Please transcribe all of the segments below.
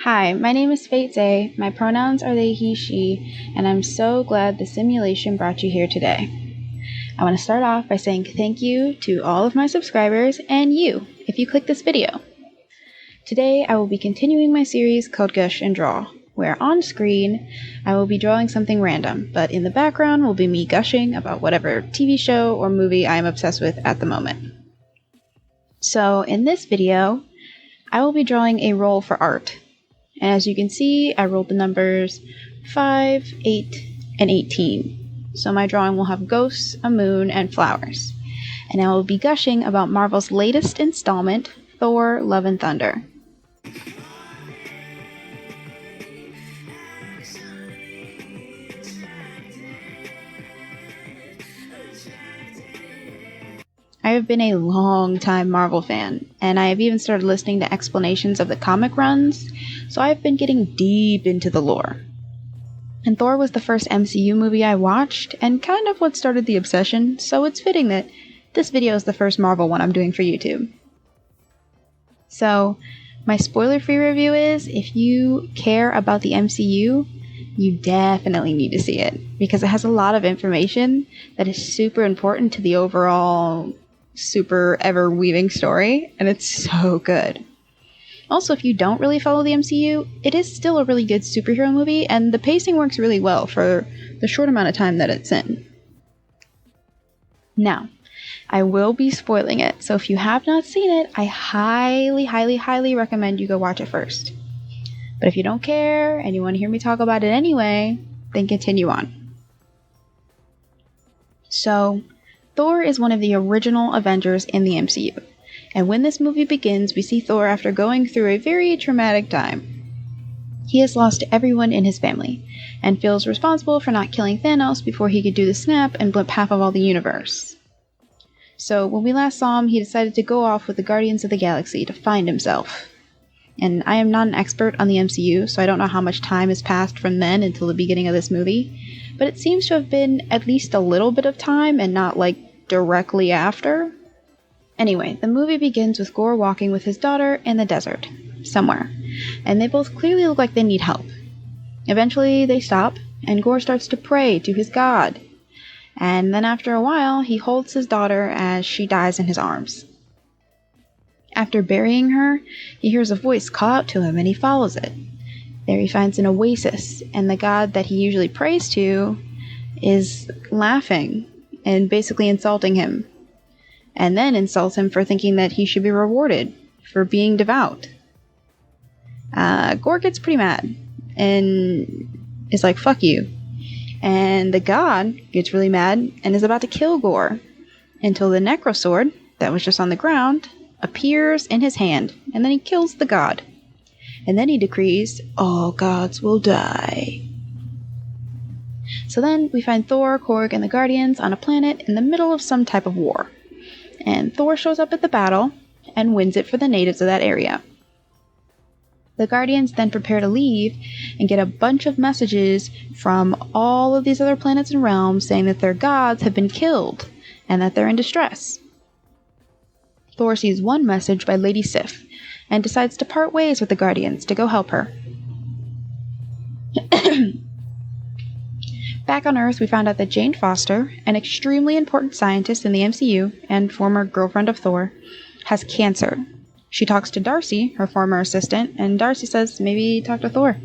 Hi, my name is Fate Zay, my pronouns are they, he, she, and I'm so glad the simulation brought you here today. I want to start off by saying thank you to all of my subscribers and you, if you click this video. Today I will be continuing my series called Gush and Draw, where on screen I will be drawing something random, but in the background will be me gushing about whatever TV show or movie I am obsessed with at the moment. So in this video, I will be drawing a roll for art. And as you can see, I rolled the numbers 5, 8, and 18. So my drawing will have ghosts, a moon, and flowers. And I will be gushing about Marvel's latest installment, Thor: Love and Thunder. I have been a long-time Marvel fan, and I have even started listening to explanations of the comic runs, so I've been getting deep into the lore. And Thor was the first MCU movie I watched, and kind of what started the obsession, so it's fitting that this video is the first Marvel one I'm doing for YouTube. So, my spoiler-free review is, if you care about the MCU, you definitely need to see it, because it has a lot of information that is super important to the overall super ever-weaving story, and it's so good. Also, if you don't really follow the MCU, it is still a really good superhero movie, and the pacing works really well for the short amount of time that it's in. Now, I will be spoiling it, so if you have not seen it, I highly recommend you go watch it first. But if you don't care, and you want to hear me talk about it anyway, then continue on. So, Thor is one of the original Avengers in the MCU, and when this movie begins, we see Thor after going through a very traumatic time. He has lost everyone in his family, and feels responsible for not killing Thanos before he could do the snap and blip half of all the universe. So when we last saw him, he decided to go off with the Guardians of the Galaxy to find himself. And I am not an expert on the MCU, so I don't know how much time has passed from then until the beginning of this movie, but it seems to have been at least a little bit of time and not like directly after. Anyway, the movie begins with Gorr walking with his daughter in the desert, somewhere, and they both clearly look like they need help. Eventually they stop, and Gorr starts to pray to his god, and then after a while he holds his daughter as she dies in his arms. After burying her, he hears a voice call out to him and he follows it. There he finds an oasis, and the god that he usually prays to is laughing and basically insulting him, and then insults him for thinking that he should be rewarded for being devout. Gorr gets pretty mad and is like, fuck you. And the god gets really mad and is about to kill Gorr until the necro sword that was just on the ground appears in his hand, and then he kills the god. And then he decrees, all gods will die. So then we find Thor, Korg, and the Guardians on a planet in the middle of some type of war. And Thor shows up at the battle and wins it for the natives of that area. The Guardians then prepare to leave and get a bunch of messages from all of these other planets and realms saying that their gods have been killed and that they're in distress. Thor sees one message by Lady Sif and decides to part ways with the Guardians to go help her. Back on Earth, we found out that Jane Foster, an extremely important scientist in the MCU and former girlfriend of Thor, has cancer. She talks to Darcy, her former assistant, and Darcy says maybe talk to Thor.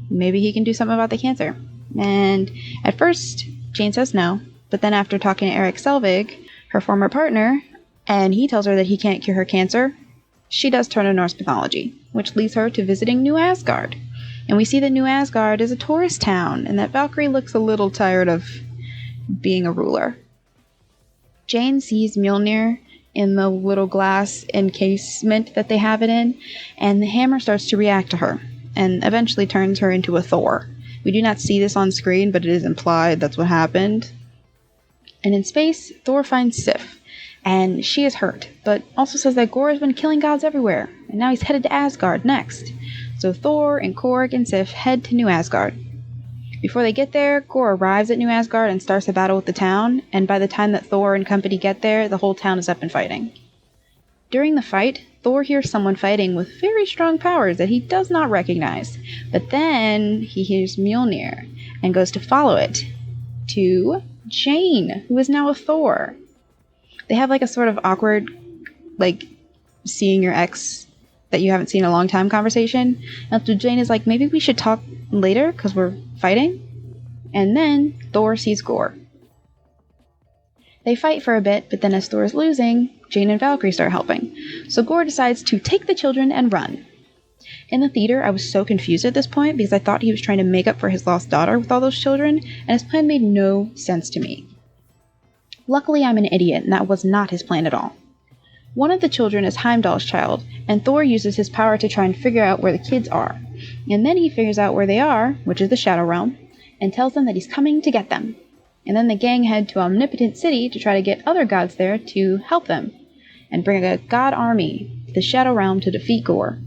Maybe he can do something about the cancer. And at first, Jane says no, but then after talking to Eric Selvig, her former partner, and he tells her that he can't cure her cancer, she does turn to Norse mythology, which leads her to visiting New Asgard. And we see that New Asgard is a tourist town, and that Valkyrie looks a little tired of being a ruler. Jane sees Mjolnir in the little glass encasement that they have it in, and the hammer starts to react to her, and eventually turns her into a Thor. We do not see this on screen, but it is implied that's what happened. And in space, Thor finds Sif, and she is hurt, but also says that Gorr has been killing gods everywhere, and now he's headed to Asgard next. So Thor and Korg and Sif head to New Asgard. Before they get there, Gorr arrives at New Asgard and starts a battle with the town, and by the time that Thor and company get there, the whole town is up and fighting. During the fight, Thor hears someone fighting with very strong powers that he does not recognize. But then he hears Mjolnir and goes to follow it to Jane, who is now a Thor. They have like a sort of awkward, like, seeing your ex that you haven't seen in a long time conversation. And so Jane is like, maybe we should talk later because we're fighting. And then Thor sees Gore. They fight for a bit, but then as Thor is losing, Jane and Valkyrie start helping. So Gore decides to take the children and run. In the theater, I was so confused at this point because I thought he was trying to make up for his lost daughter with all those children, and his plan made no sense to me. Luckily, I'm an idiot, and that was not his plan at all. One of the children is Heimdall's child, and Thor uses his power to try and figure out where the kids are. And then he figures out where they are, which is the Shadow Realm, and tells them that he's coming to get them. And then the gang head to Omnipotent City to try to get other gods there to help them, and bring a god army to the Shadow Realm to defeat Gore.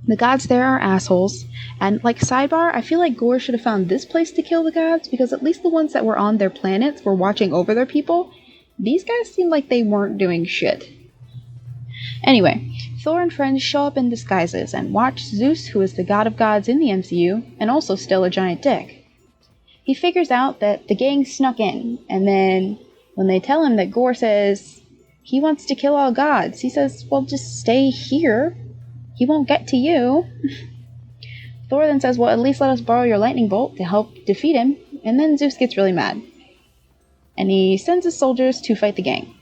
The gods there are assholes, and like sidebar, I feel like Gore should have found this place to kill the gods, because at least the ones that were on their planets were watching over their people. These guys seemed like they weren't doing shit. Anyway, Thor and friends show up in disguises and watch Zeus, who is the god of gods in the MCU, and also still a giant dick. He figures out that the gang snuck in, and then when they tell him that Gore says he wants to kill all gods, he says, well, just stay here. He won't get to you. Thor then says, well, at least let us borrow your lightning bolt to help defeat him, and then Zeus gets really mad. And he sends his soldiers to fight the gang.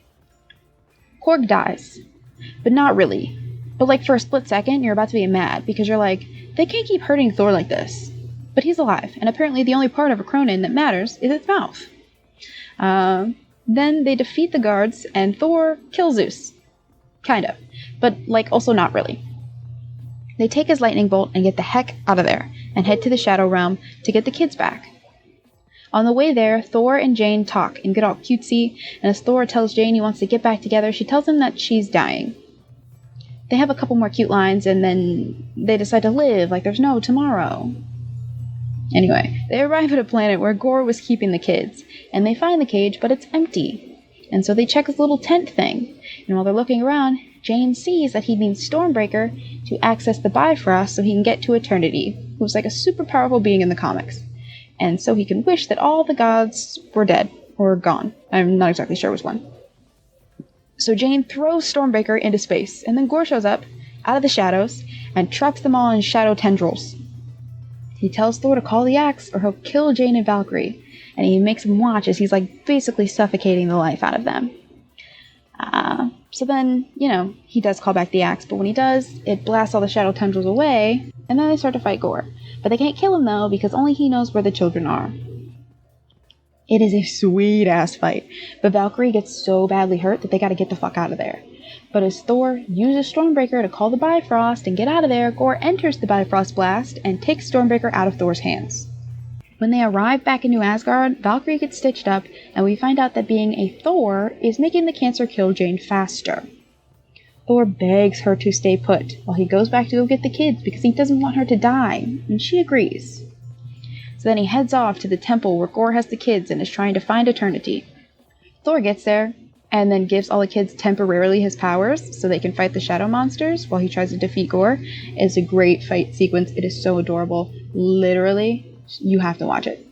Korg dies. But not really. But like for a split second, you're about to be mad, because you're like, they can't keep hurting Thor like this. But he's alive, and apparently the only part of a Cronin that matters is its mouth. Then they defeat the guards, and Thor kills Zeus. Kind of. But like also not really. They take his lightning bolt and get the heck out of there, and head to the Shadow Realm to get the kids back. On the way there, Thor and Jane talk and get all cutesy, and as Thor tells Jane he wants to get back together, she tells him that she's dying. They have a couple more cute lines, and then they decide to live like there's no tomorrow. Anyway, they arrive at a planet where Gore was keeping the kids, and they find the cage, but it's empty. And so they check his little tent thing, and while they're looking around, Jane sees that he needs Stormbreaker to access the Bifrost so he can get to Eternity, who's like a super powerful being in the comics. And so he can wish that all the gods were dead, or gone. I'm not exactly sure which one. So Jane throws Stormbreaker into space, and then Gore shows up, out of the shadows, and traps them all in shadow tendrils. He tells Thor to call the axe, or he'll kill Jane and Valkyrie, and he makes them watch as he's like basically suffocating the life out of them. So then, he does call back the axe, but when he does, it blasts all the shadow tendrils away, and then they start to fight Gore. But they can't kill him, though, because only he knows where the children are. It is a sweet-ass fight, but Valkyrie gets so badly hurt that they gotta get the fuck out of there. But as Thor uses Stormbreaker to call the Bifrost and get out of there, Gore enters the Bifrost blast and takes Stormbreaker out of Thor's hands. When they arrive back in New Asgard, Valkyrie gets stitched up, and we find out that being a Thor is making the cancer kill Jane faster. Thor begs her to stay put, while he goes back to go get the kids because he doesn't want her to die, and she agrees. So then he heads off to the temple where Gore has the kids and is trying to find Eternity. Thor gets there, and then gives all the kids temporarily his powers so they can fight the shadow monsters while he tries to defeat Gore. It's a great fight sequence. It is so adorable. Literally, you have to watch it.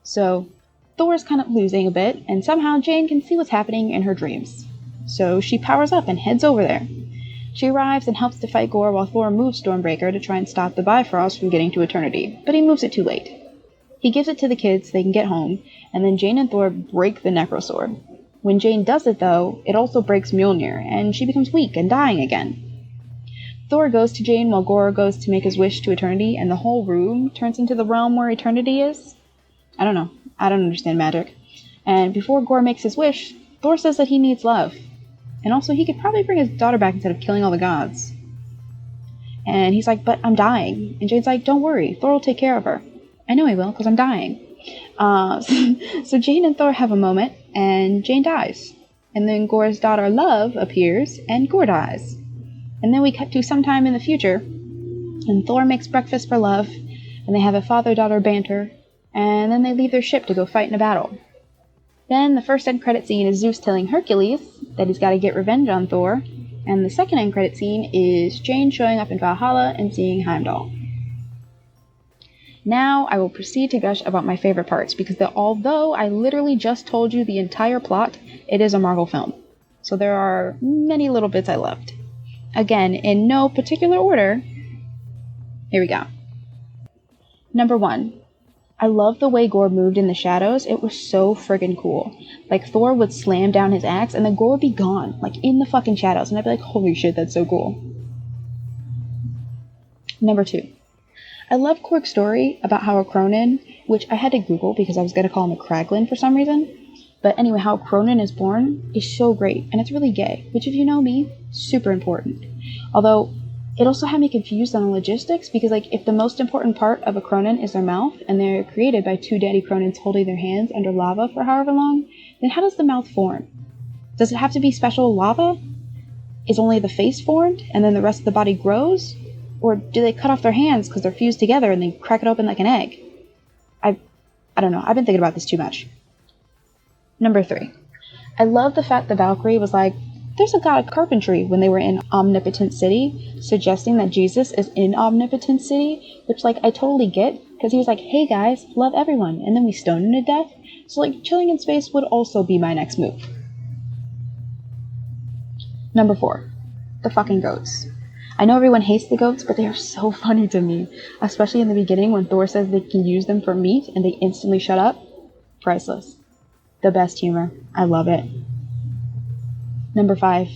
So, Thor's kind of losing a bit, and somehow Jane can see what's happening in her dreams. So she powers up and heads over there. She arrives and helps to fight Gore while Thor moves Stormbreaker to try and stop the Bifrost from getting to Eternity, but he moves it too late. He gives it to the kids so they can get home, and then Jane and Thor break the Necrosword. When Jane does it, though, it also breaks Mjolnir, and she becomes weak and dying again. Thor goes to Jane while Gore goes to make his wish to Eternity, and the whole room turns into the realm where Eternity is. I don't know. I don't understand magic. And before Gore makes his wish, Thor says that he needs love. And also, he could probably bring his daughter back instead of killing all the gods. And he's like, but I'm dying. And Jane's like, don't worry, Thor will take care of her. I know he will, because I'm dying. So Jane and Thor have a moment, and Jane dies. And then Gore's daughter Love appears, and Gore dies. And then we cut to sometime in the future, and Thor makes breakfast for Love, and they have a father-daughter banter, and then they leave their ship to go fight in a battle. Then the first end credit scene is Zeus telling Hercules that he's got to get revenge on Thor, And the second end credit scene is Jane showing up in Valhalla and seeing Heimdall. Now I will proceed to gush about my favorite parts, because although I literally just told you the entire plot, it is a Marvel film. So there are many little bits I loved. Again, in no particular order. Here we go. Number 1. I love the way Gorr moved in the shadows. It was so friggin' cool. Like, Thor would slam down his axe and then Gorr would be gone, like in the fucking shadows. And I'd be like, holy shit, that's so cool. Number 2. I love Korg's story about how a Cronin, which I had to Google because I was going to call him a Kraglin for some reason. But anyway, how Cronin is born is so great, and it's really gay, which if you know me, super important. Although, it also had me confused on the logistics, because like, if the most important part of a Cronin is their mouth, and they're created by two daddy Cronins holding their hands under lava for however long, then how does the mouth form? Does it have to be special lava? Is only the face formed, and then the rest of the body grows? Or do they cut off their hands because they're fused together and they crack it open like an egg? I don't know, I've been thinking about this too much. Number 3. I love the fact that Valkyrie was like, there's a god of carpentry when they were in Omnipotent City, suggesting that Jesus is in Omnipotent City, which like I totally get, because he was like, hey guys, love everyone, and then we stone him to death. So like, chilling in space would also be my next move. Number 4. The fucking goats. I know everyone hates the goats, but they are so funny to me, especially in the beginning when Thor says they can use them for meat and they instantly shut up. Priceless. The best humor. I love it. Number 5.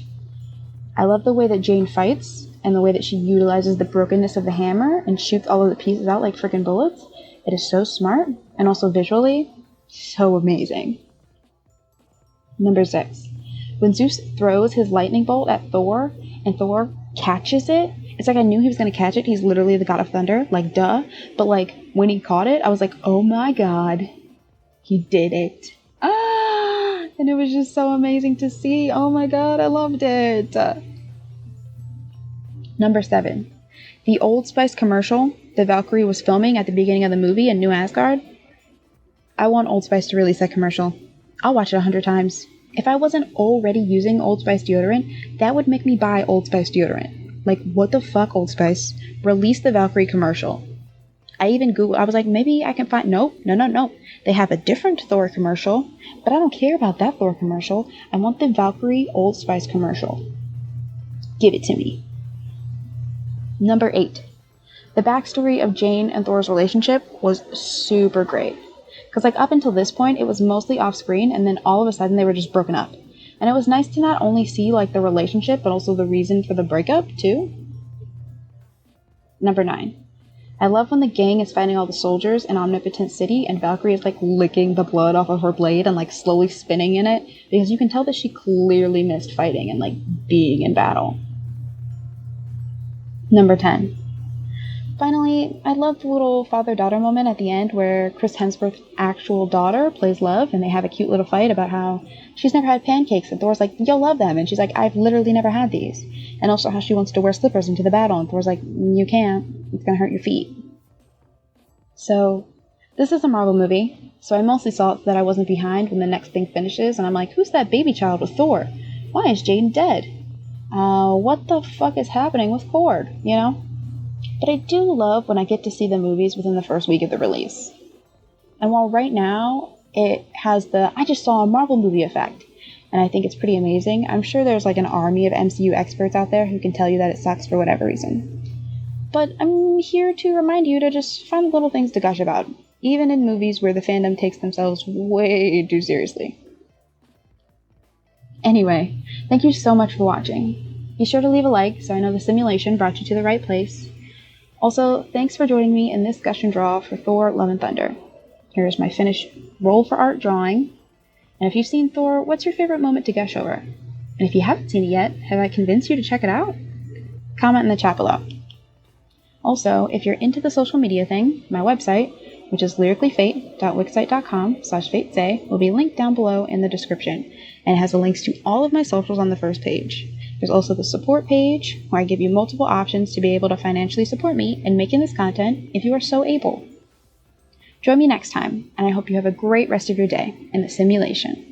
I love the way that Jane fights and the way that she utilizes the brokenness of the hammer and shoots all of the pieces out like freaking bullets. It is so smart and also visually so amazing. Number 6. When Zeus throws his lightning bolt at Thor and Thor catches it, it's like I knew he was going to catch it. He's literally the god of thunder, like duh. But like when he caught it, I was like, oh my god, he did it. And it was just so amazing to see. Oh my god, I loved it. Number 7. The Old Spice commercial that Valkyrie was filming at the beginning of the movie in New Asgard. I want Old Spice to release that commercial. I'll watch it 100 times. If I wasn't already using Old Spice deodorant, that would make me buy Old Spice deodorant. Like, what the fuck, Old Spice? Release the Valkyrie commercial. I even Googled, I was like, maybe I can find, no. They have a different Thor commercial, but I don't care about that Thor commercial. I want the Valkyrie Old Spice commercial. Give it to me. Number 8. The backstory of Jane and Thor's relationship was super great. Because like up until this point, it was mostly off screen, and then all of a sudden they were just broken up. And it was nice to not only see like the relationship, but also the reason for the breakup too. Number 9. I love when the gang is fighting all the soldiers in Omnipotent City and Valkyrie is like licking the blood off of her blade and like slowly spinning in it, because you can tell that she clearly missed fighting and like being in battle. Number 10. Finally, I love the little father-daughter moment at the end where Chris Hemsworth's actual daughter plays love and they have a cute little fight about how she's never had pancakes and Thor's like, you'll love them, and she's like, I've literally never had these. And also how she wants to wear slippers into the battle and Thor's like, you can't, it's gonna hurt your feet. So, this is a Marvel movie, so I mostly saw it so that I wasn't behind when the next thing finishes, and I'm like, who's that baby child with Thor? Why is Jaden dead? What the fuck is happening with Korg, you know? But I do love when I get to see the movies within the first week of the release. And while right now it has the I just saw a Marvel movie effect, and I think it's pretty amazing, I'm sure there's like an army of MCU experts out there who can tell you that it sucks for whatever reason. But I'm here to remind you to just find little things to gush about, even in movies where the fandom takes themselves way too seriously. Anyway, thank you so much for watching. Be sure to leave a like so I know the simulation brought you to the right place. Also, thanks for joining me in this gush and draw for Thor, Love and Thunder. Here's my finished roll for art drawing. And if you've seen Thor, what's your favorite moment to gush over? And if you haven't seen it yet, have I convinced you to check it out? Comment in the chat below. Also, if you're into the social media thing, my website, which is lyricallyfaight.wixsite.com/faitesay, will be linked down below in the description, and it has the links to all of my socials on the first page. There's also the support page, where I give you multiple options to be able to financially support me in making this content if you are so able. Join me next time, and I hope you have a great rest of your day in the simulation.